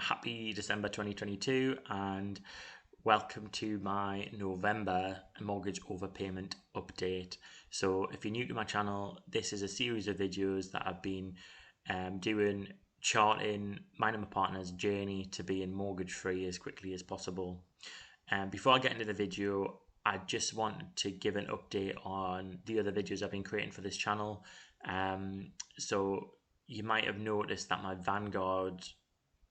happy December 2022 and welcome to my November mortgage overpayment update. So if you're new to my channel, this is a series of videos that I've been doing, charting mine and my partner's journey to being mortgage free as quickly as possible. Before I get into the video, I just wanted to give an update on the other videos I've been creating for this channel. So you might have noticed that my Vanguard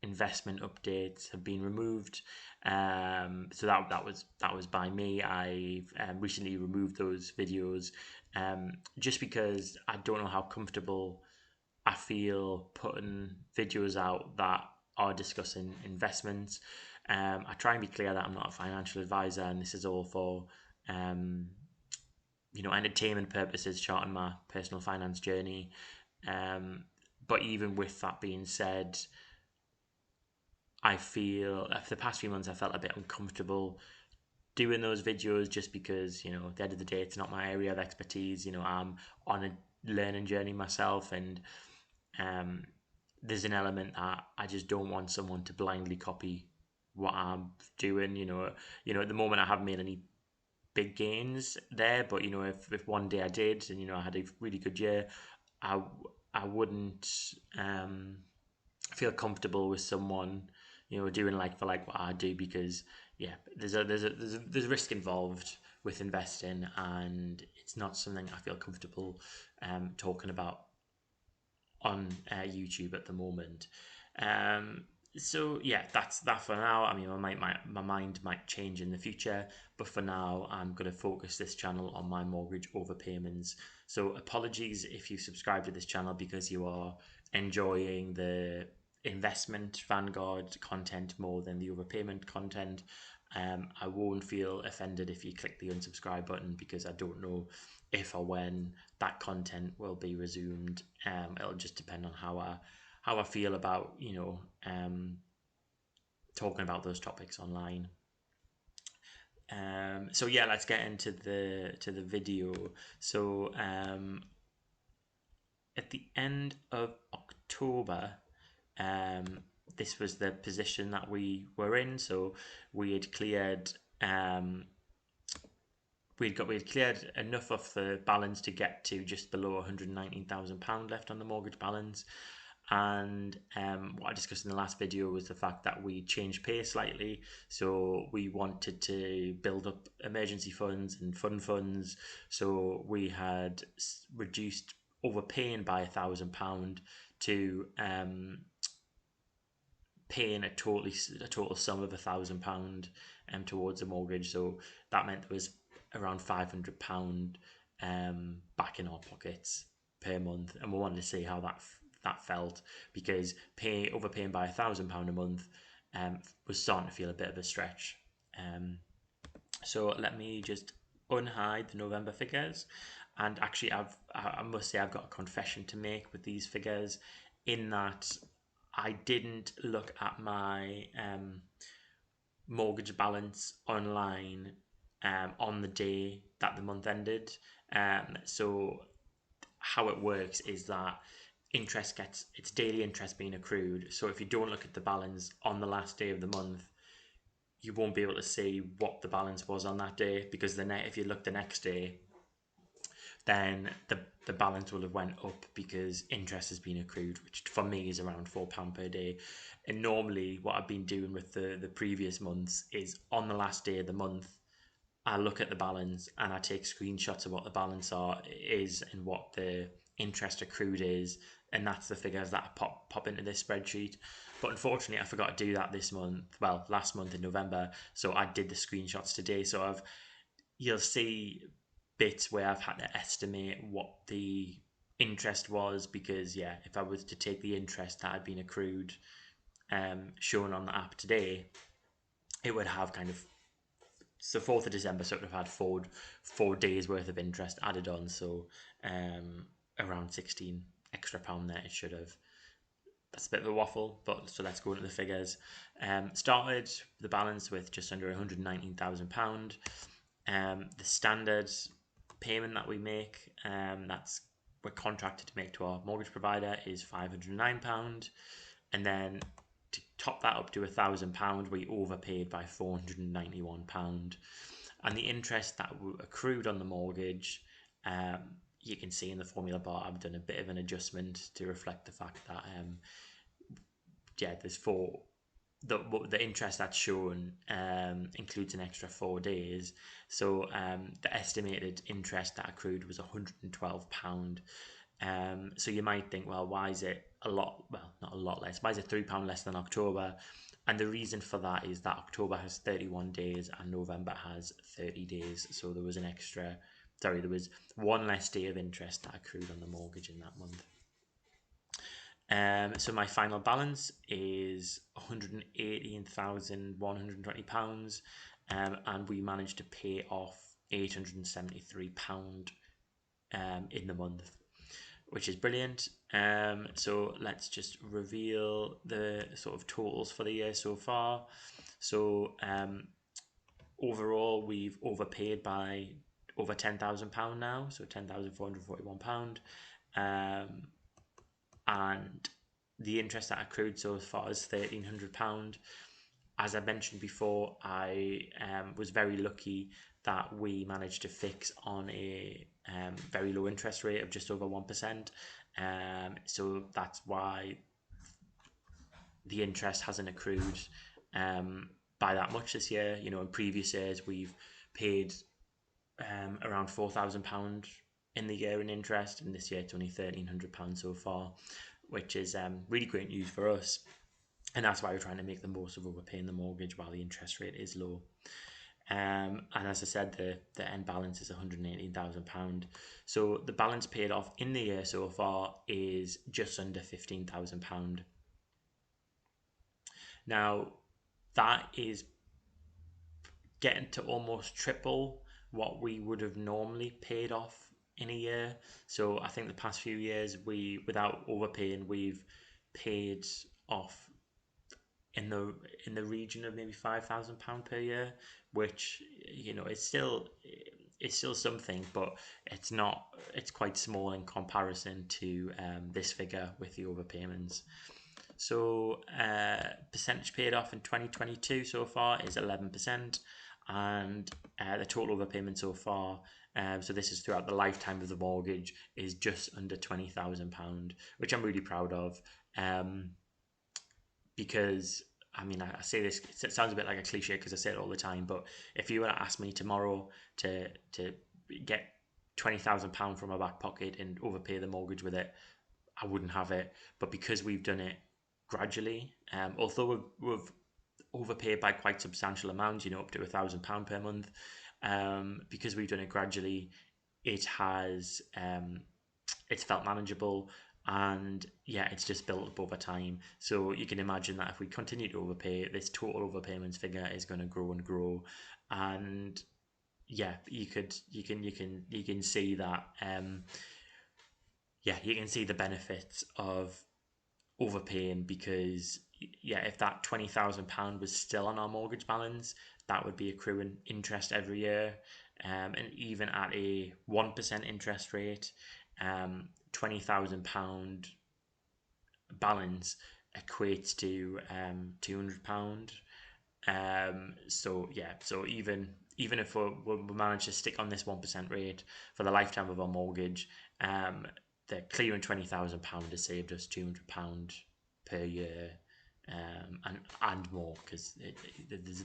investment updates have been removed. So that was by me. I recently removed those videos just because I don't know how comfortable I feel putting videos out that are discussing investments. I try and be clear that I'm not a financial advisor, and this is all for entertainment purposes, charting my personal finance journey. But even with that being said, I feel for the past few months I felt a bit uncomfortable doing those videos just because, at the end of the day, it's not my area of expertise. I'm on a learning journey myself, and there's an element that I just don't want someone to blindly copy what I'm doing. At the moment I haven't made any big gains there, but if one day I did and I had a really good year, I wouldn't feel comfortable with someone doing like for like what I do, because there's a risk involved with investing, and it's not something I feel comfortable talking about on YouTube at the moment. So yeah, that's that for now. I mean, my mind might change in the future, but for now I'm going to focus this channel on my mortgage overpayments. So apologies if you subscribe to this channel because you are enjoying the investment Vanguard content more than the overpayment content. I won't feel offended if you click the unsubscribe button, because I don't know if or when that content will be resumed. It'll just depend on how I feel about talking about those topics online. So yeah, let's get into the video. So at the end of October, this was the position that we were in. So we had cleared we had cleared enough of the balance to get to just below £119,000 left on the mortgage balance. And what I discussed in the last video was the fact that we changed pace slightly. So we wanted to build up emergency funds and fund funds. So we had reduced overpaying by £1,000 to paying a total sum of £1,000 towards the mortgage. So that meant there was around £500 back in our pockets per month, and we wanted to see how that felt, because overpaying by £1,000 a month was starting to feel a bit of a stretch. So let me just unhide the November figures, and actually I must say I've got a confession to make with these figures, in that I didn't look at my mortgage balance online on the day that the month ended. So how it works is that it's daily interest being accrued. So if you don't look at the balance on the last day of the month, you won't be able to see what the balance was on that day, because if you look the next day, then the balance will have went up because interest has been accrued, which for me is around £4 per day. And normally what I've been doing with the previous months is, on the last day of the month, I look at the balance and I take screenshots of what the balance is and what the interest accrued is, and that's the figures that I pop into this spreadsheet. But unfortunately I forgot to do that last month in November, so I did the screenshots today. So you'll see bits where I've had to estimate what the interest was, because if I was to take the interest that had been accrued shown on the app today, it would have so 4th of December sort of had four days worth of interest added on, so around 16 extra pound there it should have. That's a bit of a waffle, but so let's go into the figures. Started the balance with just under £119,000. The standard payment that we make, we're contracted to make to our mortgage provider, is £509, and then top that up to £1,000, we overpaid by £491. And the interest that accrued on the mortgage, you can see in the formula bar, I've done a bit of an adjustment to reflect the fact that, there's the interest that's shown includes an extra 4 days. So the estimated interest that accrued was £112. So you might think, well, why is it a lot? Well, not a lot less. Why is it £3 less than October? And the reason for that is that October has 31 days and November has 30 days. So there was there was one less day of interest that accrued on the mortgage in that month. So my final balance is £118,120, and we managed to pay off £873 in the month, which is brilliant. So let's just reveal the sort of totals for the year so far. So overall, we've overpaid by over £10,000 now, so £10,441. And the interest that accrued so far is £1,300. As I mentioned before, I was very lucky that we managed to fix on a very low interest rate of just over 1%. So that's why the interest hasn't accrued by that much this year. You know, in previous years, we've paid around £4,000 in the year in interest, and this year it's only £1,300 so far, which is really great news for us. And that's why we're trying to make the most of overpaying the mortgage while the interest rate is low. And as I said, the end balance is £118,000. So the balance paid off in the year so far is just under £15,000. Now, that is getting to almost triple what we would have normally paid off in a year. So I think the past few years, without overpaying, we've paid off in the region of maybe £5,000 per year, which, you know, it's still something, but it's quite small in comparison to this figure with the overpayments. So percentage paid off in 2022 so far is 11%, and the total overpayment so far, so this is throughout the lifetime of the mortgage, is just under £20,000, which I'm really proud of. Because, I mean, I say this, it sounds a bit like a cliche because I say it all the time, but if you were to ask me tomorrow to get £20,000 from my back pocket and overpay the mortgage with it, I wouldn't have it. But because we've done it gradually, although we've overpaid by quite substantial amounts, you know, up to £1,000 per month, because we've done it gradually, it has it's felt manageable. And yeah, it's just built up over time. So you can imagine that if we continue to overpay, this total overpayments figure is going to grow and grow. And yeah, you can see that. You can see the benefits of overpaying, because if that £20,000 was still on our mortgage balance, that would be accruing interest every year. And even at a 1% interest rate, £20,000 balance equates to £200. So even if we manage to stick on this 1% rate for the lifetime of our mortgage, the clearing £20,000 has saved us £200 per year, and more, because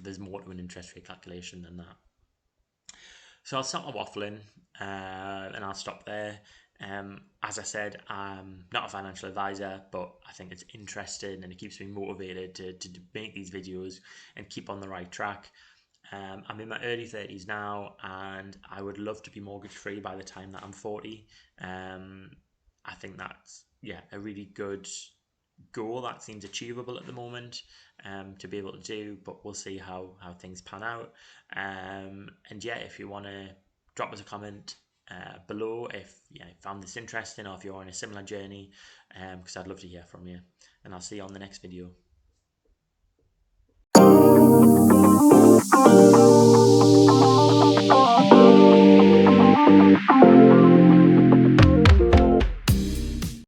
there's more to an interest rate calculation than that. So I'll stop my waffling, and I'll stop there. As I said, I'm not a financial advisor, but I think it's interesting and it keeps me motivated to make these videos and keep on the right track. I'm in my early 30s now, and I would love to be mortgage free by the time that I'm 40. I think that's a really good goal that seems achievable at the moment, to be able to do, but we'll see how things pan out. And if you want to drop us a comment below if you found this interesting, or if you're on a similar journey, because I'd love to hear from you. And I'll see you on the next video.